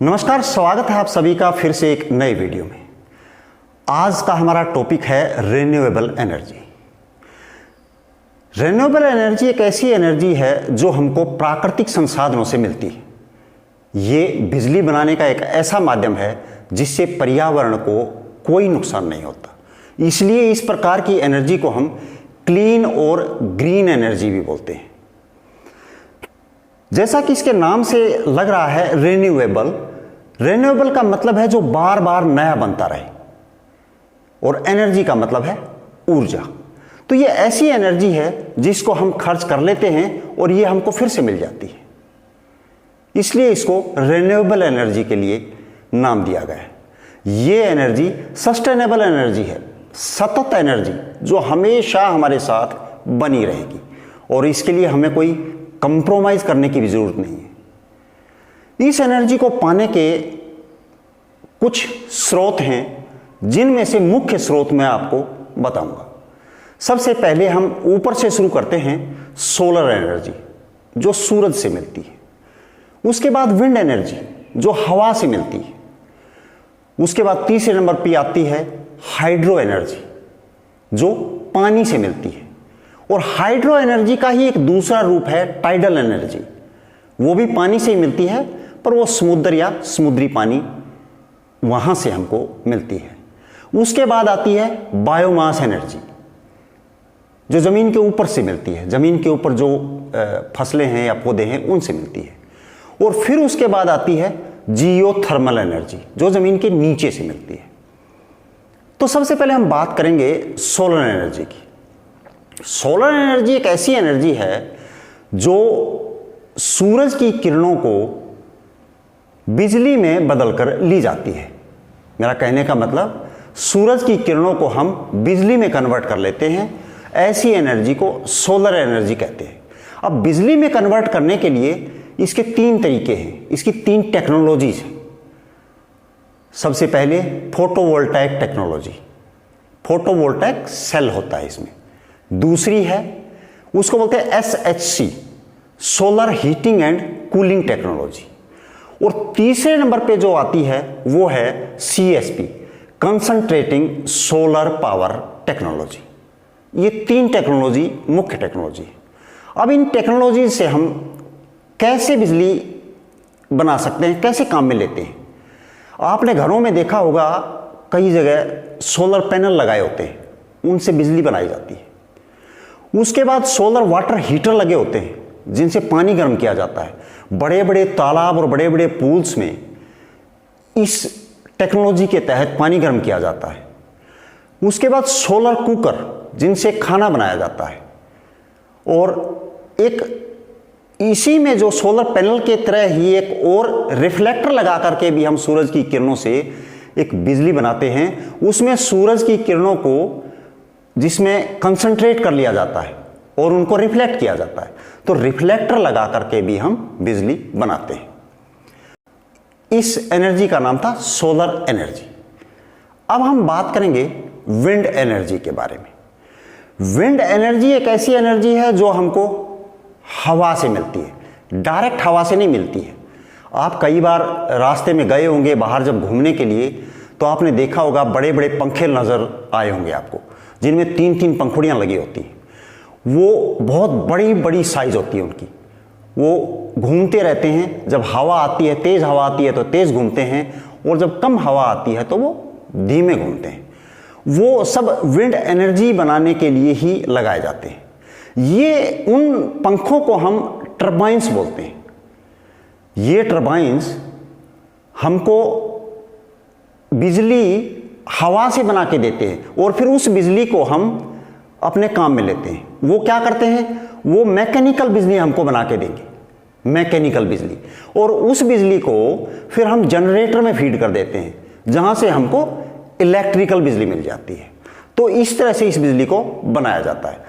नमस्कार, स्वागत है आप सभी का फिर से एक नए वीडियो में। आज का हमारा टॉपिक है रिन्यूएबल एनर्जी। रिन्यूएबल एनर्जी एक ऐसी एनर्जी है जो हमको प्राकृतिक संसाधनों से मिलती है। ये बिजली बनाने का एक ऐसा माध्यम है जिससे पर्यावरण को कोई नुकसान नहीं होता। इसलिए इस प्रकार की एनर्जी को हम क्लीन और ग्रीन एनर्जी भी बोलते हैं। जैसा कि इसके नाम से लग रहा है रिन्यूएबल, रिन्यूएबल का मतलब है जो बार बार नया बनता रहे, और एनर्जी का मतलब है ऊर्जा। तो ये ऐसी एनर्जी है जिसको हम खर्च कर लेते हैं और ये हमको फिर से मिल जाती है, इसलिए इसको रिन्यूएबल एनर्जी के लिए नाम दिया गया है। ये एनर्जी सस्टेनेबल एनर्जी है, सतत एनर्जी जो हमेशा हमारे साथ बनी रहेगी, और इसके लिए हमें कोई कंप्रोमाइज करने की भी जरूरत नहीं है। इस एनर्जी को पाने के कुछ स्रोत हैं, जिनमें से मुख्य स्रोत मैं आपको बताऊंगा। सबसे पहले हम ऊपर से शुरू करते हैं, सोलर एनर्जी जो सूरज से मिलती है। उसके बाद विंड एनर्जी जो हवा से मिलती है। उसके बाद तीसरे नंबर पर आती है हाइड्रो एनर्जी जो पानी से मिलती है। और हाइड्रो एनर्जी का ही एक दूसरा रूप है टाइडल एनर्जी, वो भी पानी से ही मिलती है, पर वो समुद्र या समुद्री पानी वहां से हमको मिलती है। उसके बाद आती है बायोमास एनर्जी जो जमीन के ऊपर से मिलती है, जमीन के ऊपर जो फसलें हैं या पौधे हैं उनसे मिलती है। और फिर उसके बाद आती है जियोथर्मल एनर्जी जो जमीन के नीचे से मिलती है। तो सबसे पहले हम बात करेंगे सोलर एनर्जी की। सोलर एनर्जी एक ऐसी एनर्जी है जो सूरज की किरणों को बिजली में बदलकर ली जाती है। मेरा कहने का मतलब, सूरज की किरणों को हम बिजली में कन्वर्ट कर लेते हैं। ऐसी एनर्जी को सोलर एनर्जी कहते हैं। अब बिजली में कन्वर्ट करने के लिए इसके तीन तरीके हैं, इसकी तीन टेक्नोलॉजीज हैं। सबसे पहले फोटोवोल्टाइक टेक्नोलॉजी, फोटोवोल्टाइक सेल होता है इसमें। दूसरी है, उसको बोलते हैं SHC, solar heating and cooling technology. और तीसरे नंबर पे जो आती है वो है CSP, concentrating solar power technology. ये तीन टेक्नोलॉजी मुख्य टेक्नोलॉजी है। अब इन टेक्नोलॉजी से हम कैसे बिजली बना सकते हैं, कैसे काम में लेते हैं। आपने घरों में देखा होगा कई जगह सोलर पैनल लगाए होते हैं, उनसे बिजली बनाई जाती है। उसके बाद सोलर वाटर हीटर लगे होते हैं जिनसे पानी गर्म किया जाता है। बड़े बड़े तालाब और बड़े बड़े पूल्स में इस टेक्नोलॉजी के तहत पानी गर्म किया जाता है। उसके बाद सोलर कुकर जिनसे खाना बनाया जाता है। और एक इसी में जो सोलर पैनल के तरह ही एक और रिफ्लेक्टर लगा करके भी हम सूरज की किरणों से एक बिजली बनाते हैं। उसमें सूरज की किरणों को जिसमें कंसंट्रेट कर लिया जाता है और उनको रिफ्लेक्ट किया जाता है, तो रिफ्लेक्टर लगा करके भी हम बिजली बनाते हैं। इस एनर्जी का नाम था सोलर एनर्जी। अब हम बात करेंगे विंड एनर्जी के बारे में। विंड एनर्जी एक ऐसी एनर्जी है जो हमको हवा से मिलती है, डायरेक्ट हवा से नहीं मिलती है। आप कई बार रास्ते में गए होंगे बाहर जब घूमने के लिए, तो आपने देखा होगा बड़े बड़े पंखे नजर आए होंगे आपको, जिनमें तीन तीन पंखुड़ियां लगी होती हैं। वो बहुत बड़ी बड़ी साइज होती है उनकी। वो घूमते रहते हैं, जब हवा आती है, तेज हवा आती है तो तेज घूमते हैं, और जब कम हवा आती है तो वो धीमे घूमते हैं। वो सब विंड एनर्जी बनाने के लिए ही लगाए जाते हैं। ये उन पंखों को हम टर्बाइंस बोलते हैं। ये टर्बाइंस हमको बिजली हवा से बना के देते हैं, और फिर उस बिजली को हम अपने काम में लेते हैं। वो क्या करते हैं, वो मैकेनिकल बिजली हमको बना के देंगे, मैकेनिकल बिजली। और उस बिजली को फिर हम जनरेटर में फीड कर देते हैं, जहां से हमको इलेक्ट्रिकल बिजली मिल जाती है। तो इस तरह से इस बिजली को बनाया जाता है।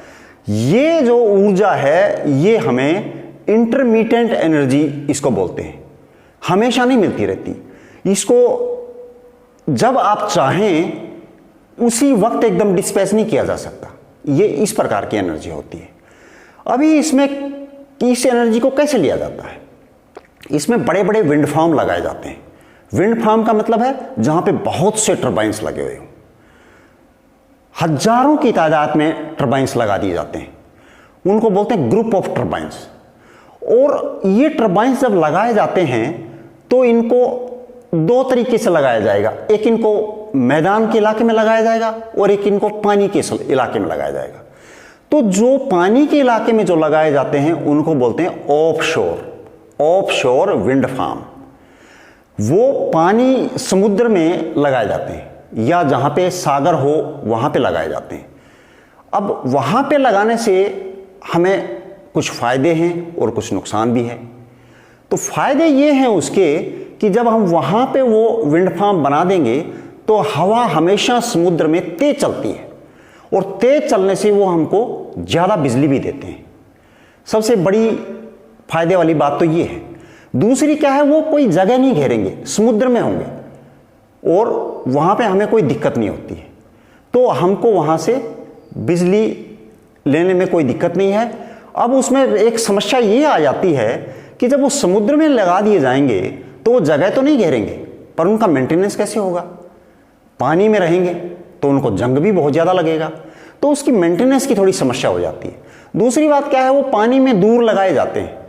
ये जो ऊर्जा है ये हमें इंटरमिटेंट एनर्जी इसको बोलते हैं, हमेशा नहीं मिलती रहती। इसको जब आप चाहें उसी वक्त एकदम डिस्पैच नहीं किया जा सकता। ये इस प्रकार की एनर्जी होती है। अभी इसमें इस एनर्जी को कैसे लिया जाता है, इसमें बड़े बड़े विंड फार्म लगाए जाते हैं। विंड फार्म का मतलब है जहां पे बहुत से टर्बाइन्स लगे हुए हों, हजारों की तादाद में टर्बाइन्स लगा दिए जाते हैं, उनको बोलते हैं ग्रुप ऑफ टर्बाइन्स। और ये टर्बाइन्स जब लगाए जाते हैं तो इनको दो तरीके से लगाया जाएगा, एक इनको मैदान के इलाके में लगाया जाएगा और एक इनको पानी के इलाके में लगाया जाएगा। तो जो पानी के इलाके में जो लगाए जाते हैं उनको बोलते हैं ऑफशोर विंड फार्म। वो पानी समुद्र में लगाए जाते हैं या जहां पे सागर हो वहां पे लगाए जाते हैं। अब वहां पे लगाने से हमें कुछ फायदे हैं और कुछ नुकसान भी है। तो फायदे ये हैं उसके कि जब हम वहां पे वो विंड फार्म बना देंगे तो हवा हमेशा समुद्र में तेज चलती है और तेज चलने से वो हमको ज़्यादा बिजली भी देते हैं। सबसे बड़ी फायदे वाली बात तो ये है। दूसरी क्या है, वो कोई जगह नहीं घेरेंगे, समुद्र में होंगे और वहाँ पे हमें कोई दिक्कत नहीं होती है, तो हमको वहाँ से बिजली लेने में कोई दिक्कत नहीं है। अब उसमें एक समस्या ये आ जाती है कि जब वो समुद्र में लगा दिए जाएंगे तो वो जगह तो नहीं घेरेंगे, पर उनका मेंटेनेंस कैसे होगा? पानी में रहेंगे तो उनको जंग भी बहुत ज़्यादा लगेगा, तो उसकी मेंटेनेंस की थोड़ी समस्या हो जाती है। दूसरी बात क्या है, वो पानी में दूर लगाए जाते हैं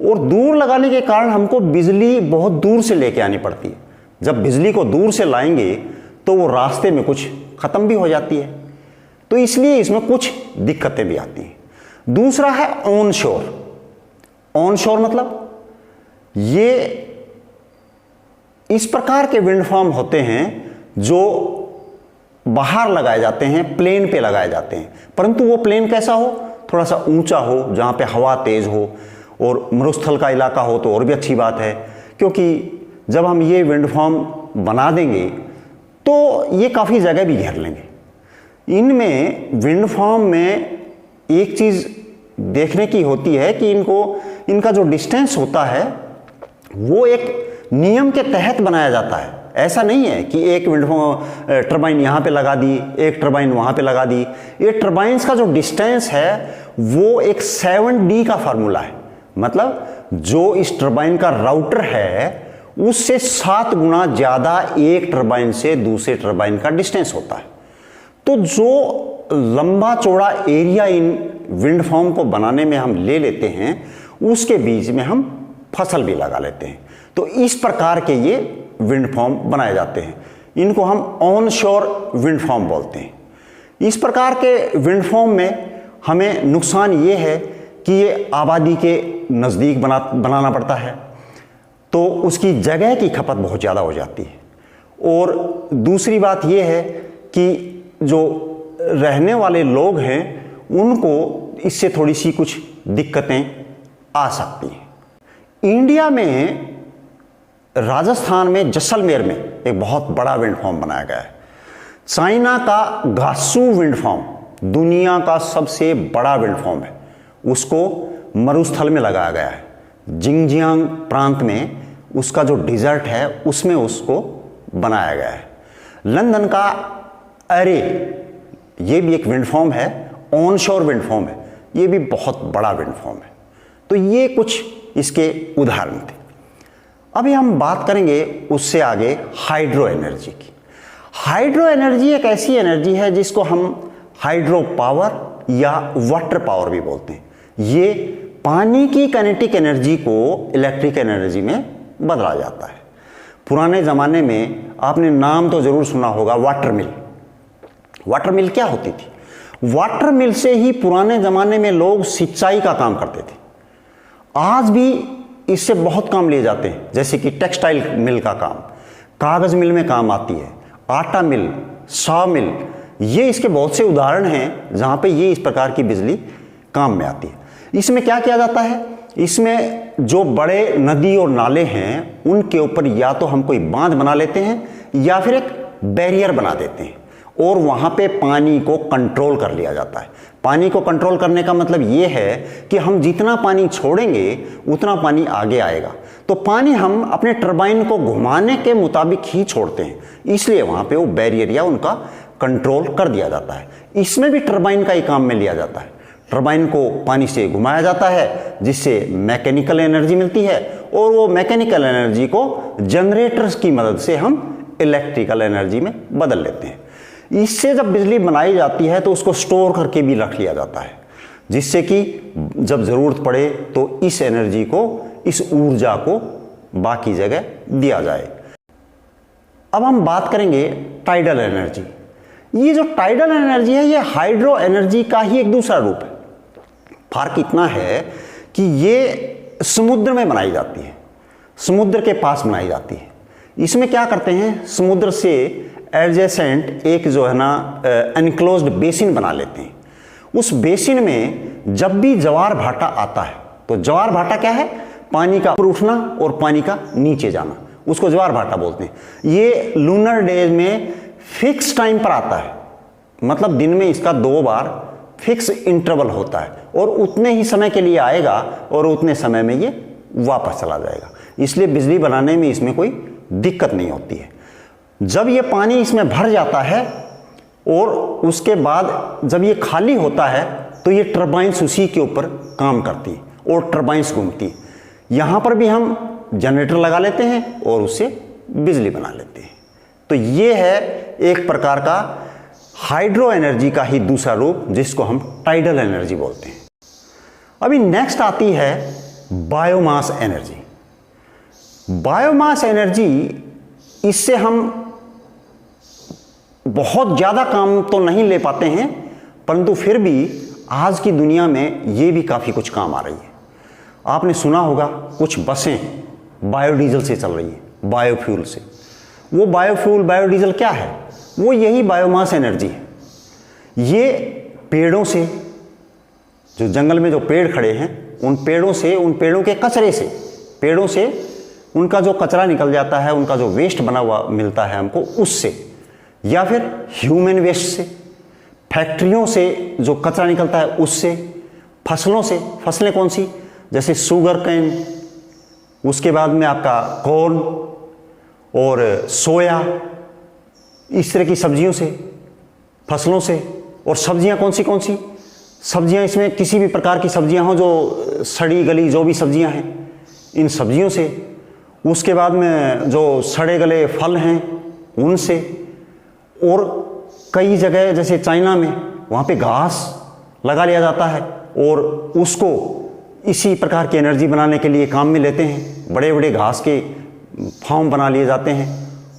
और दूर लगाने के कारण हमको बिजली बहुत दूर से लेके आनी पड़ती है। जब बिजली को दूर से लाएंगे तो वो रास्ते में कुछ ख़त्म भी हो जाती है, तो इसलिए इसमें कुछ दिक्कतें भी आती हैं। दूसरा है ऑनशोर मतलब ये इस प्रकार के विंड फार्म होते हैं जो बाहर लगाए जाते हैं, प्लेन पे लगाए जाते हैं, परंतु वो प्लेन कैसा हो, थोड़ा सा ऊंचा हो जहाँ पे हवा तेज हो और मरुस्थल का इलाका हो तो और भी अच्छी बात है, क्योंकि जब हम ये विंड फार्म बना देंगे तो ये काफ़ी जगह भी घेर लेंगे। इनमें विंड फार्म में एक चीज़ देखने की होती है कि इनका जो डिस्टेंस होता है वो एक नियम के तहत बनाया जाता है। ऐसा नहीं है कि एक विंड टरबाइन यहाँ पे लगा दी, एक टरबाइन वहाँ पे लगा दी। ये टरबाइन्स का जो डिस्टेंस है वो एक 7D का फार्मूला है, मतलब जो इस टरबाइन का राउटर है उससे 7 गुना ज़्यादा एक टरबाइन से दूसरे टरबाइन का डिस्टेंस होता है। तो जो लंबा चौड़ा एरिया इन विंड फार्म को बनाने में हम ले लेते हैं उसके बीच में हम फसल भी लगा लेते हैं। तो इस प्रकार के ये विंड फार्म बनाए जाते हैं, इनको हम ऑनशोर विंड फार्म बोलते हैं। इस प्रकार के विंड फार्म में हमें नुकसान ये है कि ये आबादी के नज़दीक बनाना पड़ता है, तो उसकी जगह की खपत बहुत ज़्यादा हो जाती है। और दूसरी बात ये है कि जो रहने वाले लोग हैं उनको इससे थोड़ी सी कुछ दिक्कतें आ सकती हैं। इंडिया में राजस्थान में जैसलमेर में एक बहुत बड़ा विंड फार्म बनाया गया है। चाइना का गासू विंड फार्म दुनिया का सबसे बड़ा विंड फार्म है, उसको मरुस्थल में लगाया गया है। जिंगजियांग प्रांत में उसका जो डिजर्ट है उसमें उसको बनाया गया है। लंदन का अरे ये भी एक विंड फार्म है, ऑनशोर विंड फार्म है, ये भी बहुत बड़ा विंड फार्म है। तो ये कुछ इसके उदाहरण थे। अभी हम बात करेंगे उससे आगे हाइड्रो एनर्जी की। हाइड्रो एनर्जी एक ऐसी एनर्जी है जिसको हम हाइड्रो पावर या वाटर पावर भी बोलते हैं। ये पानी की काइनेटिक एनर्जी को इलेक्ट्रिक एनर्जी में बदला जाता है। पुराने ज़माने में आपने नाम तो ज़रूर सुना होगा वाटर मिल। वाटर मिल क्या होती थी? वाटर मिल से ही पुराने ज़माने में लोग सिंचाई का काम करते थे। आज भी इससे बहुत काम लिए जाते हैं, जैसे कि टेक्सटाइल मिल का काम, कागज़ मिल में काम आती है, आटा मिल, सॉ मिल, ये इसके बहुत से उदाहरण हैं जहाँ पे ये इस प्रकार की बिजली काम में आती है। इसमें क्या किया जाता है, इसमें जो बड़े नदी और नाले हैं उनके ऊपर या तो हम कोई बांध बना लेते हैं या फिर एक बैरियर बना देते हैं और वहाँ पे पानी को कंट्रोल कर लिया जाता है। पानी को कंट्रोल करने का मतलब ये है कि हम जितना पानी छोड़ेंगे उतना पानी आगे आएगा। तो पानी हम अपने टरबाइन को घुमाने के मुताबिक ही छोड़ते हैं, इसलिए वहाँ पे वो बैरियर या उनका कंट्रोल कर दिया जाता है। इसमें भी टरबाइन का ही काम में लिया जाता है। टरबाइन को पानी से घुमाया जाता है जिससे मैकेनिकल एनर्जी मिलती है, और वो मैकेनिकल एनर्जी को जनरेटर्स की मदद से हम इलेक्ट्रिकल एनर्जी में बदल लेते हैं। इससे जब बिजली बनाई जाती है तो उसको स्टोर करके भी रख लिया जाता है, जिससे कि जब ज़रूरत पड़े तो इस एनर्जी को, इस ऊर्जा को बाकी जगह दिया जाए। अब हम बात करेंगे टाइडल एनर्जी। ये जो टाइडल एनर्जी है ये हाइड्रो एनर्जी का ही एक दूसरा रूप है। फर्क इतना है कि ये समुद्र में बनाई जाती है, समुद्र के पास बनाई जाती है। इसमें क्या करते हैं, समुद्र से एडजेसेंट एक जो है ना एनक्लोज्ड बेसिन बना लेते हैं। उस बेसिन में जब भी ज्वार भाटा आता है, तो ज्वार भाटा क्या है, पानी का ऊपर उठना और पानी का नीचे जाना, उसको ज्वार भाटा बोलते हैं। ये लूनर डेज में फिक्स टाइम पर आता है, मतलब दिन में इसका 2 बार फिक्स इंटरवल होता है, और उतने ही समय के लिए आएगा और उतने समय में ये वापस चला जाएगा। इसलिए बिजली बनाने में इसमें कोई दिक्कत नहीं होती है। जब ये पानी इसमें भर जाता है और उसके बाद जब ये खाली होता है तो ये टरबाइंस उसी के ऊपर काम करती है और टरबाइंस घूमती है। यहाँ पर भी हम जनरेटर लगा लेते हैं और उससे बिजली बना लेते हैं। तो ये है एक प्रकार का हाइड्रो एनर्जी का ही दूसरा रूप, जिसको हम टाइडल एनर्जी बोलते हैं। अभी नेक्स्ट आती है बायोमास एनर्जी। बायोमास एनर्जी, इससे हम बहुत ज़्यादा काम तो नहीं ले पाते हैं, परंतु फिर भी आज की दुनिया में ये भी काफ़ी कुछ काम आ रही है। आपने सुना होगा कुछ बसें बायोडीजल से चल रही हैं, बायोफ्यूल से। वो बायोफ्यूल, बायोडीजल क्या है, वो यही बायोमास एनर्जी है। ये पेड़ों से, जो जंगल में जो पेड़ खड़े हैं उन पेड़ों से, उन पेड़ों के कचरे से, पेड़ों से उनका जो कचरा निकल जाता है, उनका जो वेस्ट बना हुआ मिलता है हमको, उससे, या फिर ह्यूमन वेस्ट से, फैक्ट्रियों से जो कचरा निकलता है उससे, फसलों से, फसलें कौन सी, जैसे शुगर कैन, उसके बाद में आपका कॉर्न और सोया, इस तरह की सब्जियों से, फसलों से। और सब्जियां कौन सी सब्जियां, इसमें किसी भी प्रकार की सब्जियां हो, जो सड़ी गली जो भी सब्जियां हैं, इन सब्जियों से। उसके बाद में जो सड़े गले फल हैं उनसे, और कई जगह जैसे चाइना में वहाँ पे घास लगा लिया जाता है और उसको इसी प्रकार की एनर्जी बनाने के लिए काम में लेते हैं। बड़े बड़े घास के फार्म बना लिए जाते हैं,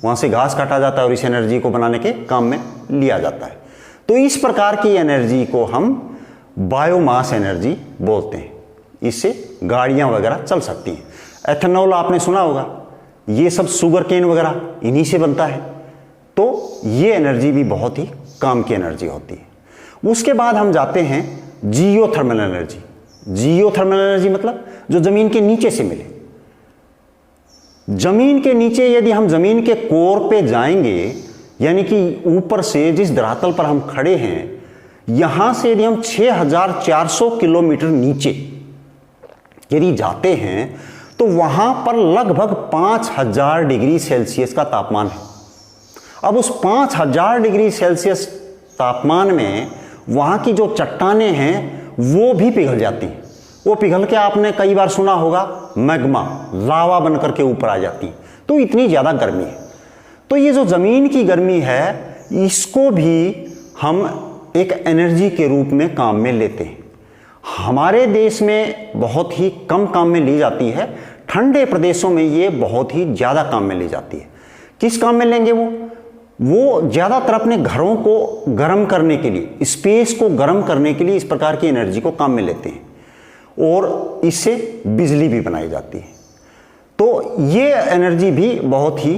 वहाँ से घास काटा जाता है और इस एनर्जी को बनाने के काम में लिया जाता है। तो इस प्रकार की एनर्जी को हम बायोमास एनर्जी बोलते हैं। इससे गाड़ियाँ वगैरह चल सकती हैं। एथेनॉल आपने सुना होगा, ये सब शुगर केन वगैरह इन्हीं से बनता है। तो ये एनर्जी भी बहुत ही काम की एनर्जी होती है। उसके बाद हम जाते हैं जियोथर्मल एनर्जी। जियोथर्मल एनर्जी मतलब जो जमीन के नीचे से मिले। जमीन के नीचे, यदि हम जमीन के कोर पे जाएंगे, यानी कि ऊपर से जिस धरातल पर हम खड़े हैं, यहां से यदि हम 6400 किलोमीटर नीचे यदि जाते हैं तो वहां पर लगभग 5000 डिग्री सेल्सियस का तापमान है। अब उस 5000 डिग्री सेल्सियस तापमान में वहां की जो चट्टानें हैं वो भी पिघल जाती हैं। वो पिघल के, आपने कई बार सुना होगा, मैग्मा, लावा बनकर के ऊपर आ जाती है। तो इतनी ज़्यादा गर्मी है। तो ये जो ज़मीन की गर्मी है, इसको भी हम एक एनर्जी के रूप में काम में लेते हैं। हमारे देश में बहुत ही कम काम में ली जाती है, ठंडे प्रदेशों में ये बहुत ही ज़्यादा काम में ली जाती है। किस काम में लेंगे वो ज़्यादातर अपने घरों को गर्म करने के लिए, स्पेस को गर्म करने के लिए इस प्रकार की एनर्जी को काम में लेते हैं और इससे बिजली भी बनाई जाती है। तो ये एनर्जी भी बहुत ही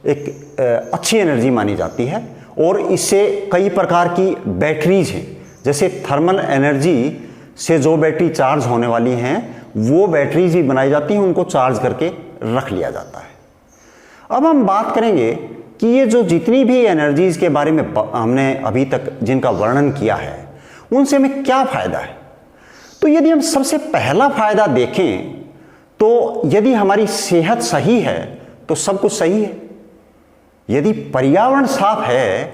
एक अच्छी एनर्जी मानी जाती है और इससे कई प्रकार की बैटरीज हैं, जैसे थर्मल एनर्जी से जो बैटरी चार्ज होने वाली हैं वो बैटरीज भी बनाई जाती हैं, उनको चार्ज करके रख लिया जाता है। अब हम बात करेंगे कि ये जो जितनी भी एनर्जीज के बारे में हमने अभी तक जिनका वर्णन किया है, उनसे हमें क्या फ़ायदा है। तो यदि हम सबसे पहला फ़ायदा देखें तो यदि हमारी सेहत सही है तो सब कुछ सही है। यदि पर्यावरण साफ है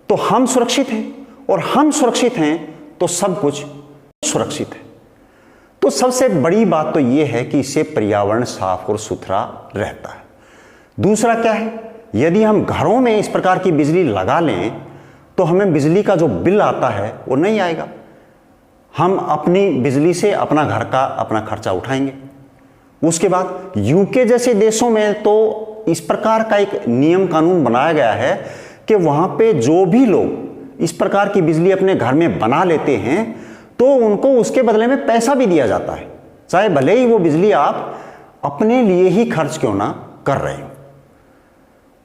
तो हम सुरक्षित हैं, और हम सुरक्षित हैं तो सब कुछ सुरक्षित है। तो सबसे बड़ी बात तो यह है कि इससे पर्यावरण साफ और सुथरा रहता है। दूसरा क्या है, यदि हम घरों में इस प्रकार की बिजली लगा लें तो हमें बिजली का जो बिल आता है वो नहीं आएगा। हम अपनी बिजली से अपना घर का अपना खर्चा उठाएंगे। उसके बाद यूके जैसे देशों में तो इस प्रकार का एक नियम कानून बनाया गया है कि वहां पे जो भी लोग इस प्रकार की बिजली अपने घर में बना लेते हैं तो उनको उसके बदले में पैसा भी दिया जाता है, चाहे भले ही वो बिजली आप अपने लिए ही खर्च क्यों ना कर रहे हो।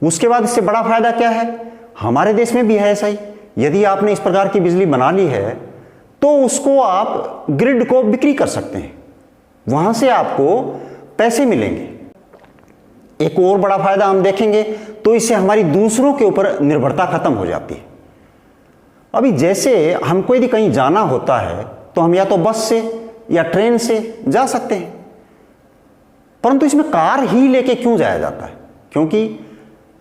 उसके बाद इससे बड़ा फायदा क्या है, हमारे देश में भी है ऐसा ही। यदि आपने इस प्रकार की बिजली बना ली है तो उसको आप ग्रिड को बिक्री कर सकते हैं, वहां से आपको पैसे मिलेंगे। एक और बड़ा फायदा हम देखेंगे तो इससे हमारी दूसरों के ऊपर निर्भरता खत्म हो जाती है। अभी जैसे हमको यदि कहीं जाना होता है तो हम या तो बस से या ट्रेन से जा सकते हैं, परंतु इसमें कार ही लेके क्यों जाया जाता है? क्योंकि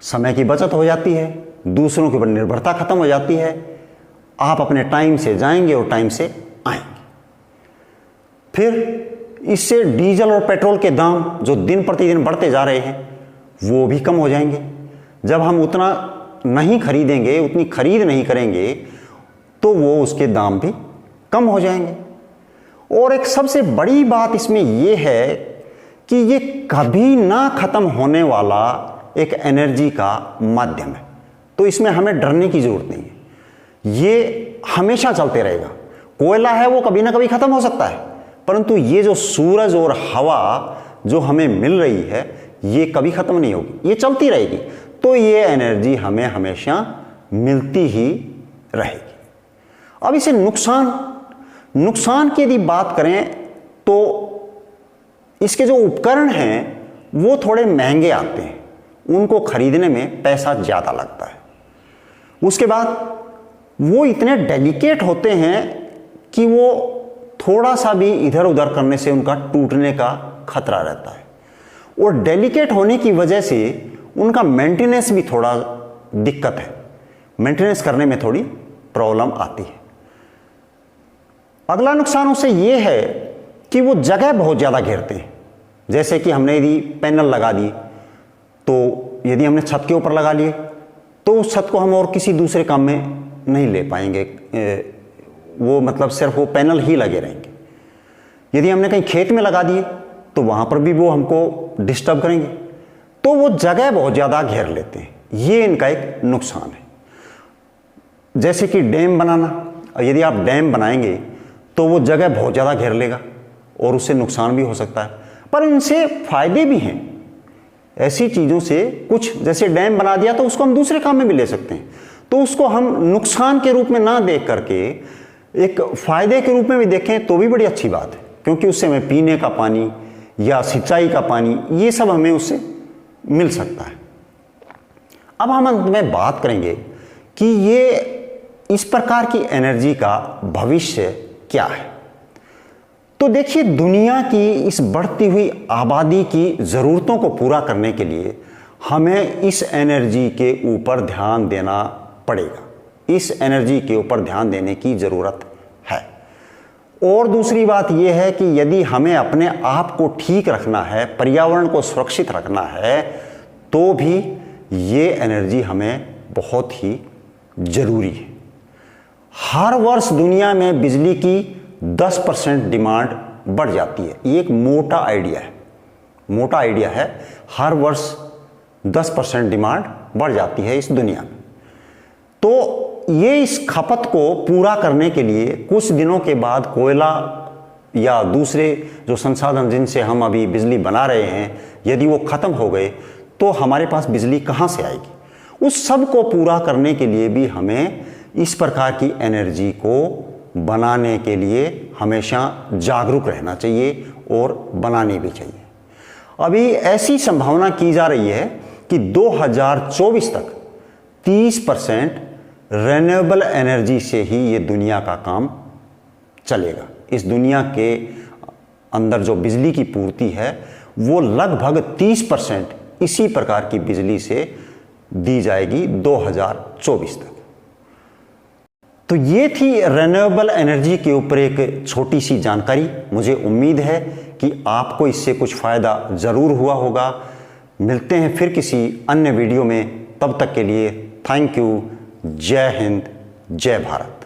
समय की बचत हो जाती है, दूसरों के ऊपर निर्भरता खत्म हो जाती है, आप अपने टाइम से जाएंगे और टाइम से आएंगे। फिर इससे डीजल और पेट्रोल के दाम जो दिन प्रतिदिन बढ़ते जा रहे हैं वो भी कम हो जाएंगे। जब हम उतना नहीं खरीदेंगे, उतनी खरीद नहीं करेंगे तो वो उसके दाम भी कम हो जाएंगे। और एक सबसे बड़ी बात इसमें यह है कि ये कभी ना खत्म होने वाला एक एनर्जी का माध्यम है, तो इसमें हमें डरने की जरूरत नहीं है। ये हमेशा चलते रहेगा। कोयला है वो कभी ना कभी खत्म हो सकता है, परंतु ये जो सूरज और हवा जो हमें मिल रही है ये कभी खत्म नहीं होगी, ये चलती रहेगी। तो ये एनर्जी हमें हमेशा मिलती ही रहेगी। अब इसे नुकसान की यदि बात करें तो इसके जो उपकरण हैं वो थोड़े महंगे आते हैं, उनको खरीदने में पैसा ज़्यादा लगता है। उसके बाद वो इतने डेलिकेट होते हैं कि वो थोड़ा सा भी इधर उधर करने से उनका टूटने का खतरा रहता है, और डेलिकेट होने की वजह से उनका मेंटेनेंस भी थोड़ा दिक्कत है, मेंटेनेंस करने में थोड़ी प्रॉब्लम आती है। अगला नुकसान उससे ये है कि वो जगह बहुत ज़्यादा घेरते हैं। जैसे कि हमने यदि पैनल लगा दिए, तो यदि हमने छत के ऊपर लगा लिए तो उस छत को हम और किसी दूसरे काम में नहीं ले पाएंगे, वो मतलब सिर्फ वो पैनल ही लगे रहेंगे। यदि हमने कहीं खेत में लगा दिए तो वहाँ पर भी वो हमको डिस्टर्ब करेंगे, तो वो जगह बहुत ज़्यादा घेर लेते हैं। ये इनका एक नुकसान है। जैसे कि डैम बनाना, यदि आप डैम बनाएंगे तो वो जगह बहुत ज़्यादा घेर लेगा और उससे नुकसान भी हो सकता है, पर इनसे फायदे भी हैं। ऐसी चीज़ों से कुछ, जैसे डैम बना दिया तो उसको हम दूसरे काम में भी ले सकते हैं, तो उसको हम नुकसान के रूप में ना देख करके एक फायदे के रूप में भी देखें तो भी बड़ी अच्छी बात है, क्योंकि उससे हमें पीने का पानी या सिंचाई का पानी ये सब हमें उससे मिल सकता है। अब हम अंत में बात करेंगे कि ये इस प्रकार की एनर्जी का भविष्य क्या है। तो देखिए, दुनिया की इस बढ़ती हुई आबादी की ज़रूरतों को पूरा करने के लिए हमें इस एनर्जी के ऊपर ध्यान देना पड़ेगा, इस एनर्जी के ऊपर ध्यान देने की ज़रूरत है। और दूसरी बात यह है कि यदि हमें अपने आप को ठीक रखना है, पर्यावरण को सुरक्षित रखना है, तो भी ये एनर्जी हमें बहुत ही ज़रूरी है। हर वर्ष दुनिया में बिजली की 10% डिमांड बढ़ जाती है। ये एक मोटा आइडिया है। हर वर्ष 10% डिमांड बढ़ जाती है इस दुनिया में। तो ये इस खपत को पूरा करने के लिए कुछ दिनों के बाद कोयला या दूसरे जो संसाधन जिनसे हम अभी बिजली बना रहे हैं, यदि वो ख़त्म हो गए तो हमारे पास बिजली कहाँ से आएगी? उस सब को पूरा करने के लिए भी हमें इस प्रकार की एनर्जी को बनाने के लिए हमेशा जागरूक रहना चाहिए और बनानी भी चाहिए। अभी ऐसी संभावना की जा रही है कि 2024 तक 30% रिन्यूएबल एनर्जी से ही ये दुनिया का काम चलेगा। इस दुनिया के अंदर जो बिजली की पूर्ति है वो लगभग 30% इसी प्रकार की बिजली से दी जाएगी 2024 तक। तो ये थी रिन्यूएबल एनर्जी के ऊपर एक छोटी सी जानकारी। मुझे उम्मीद है कि आपको इससे कुछ फ़ायदा ज़रूर हुआ होगा। मिलते हैं फिर किसी अन्य वीडियो में, तब तक के लिए थैंक यू। जय हिंद, जय भारत।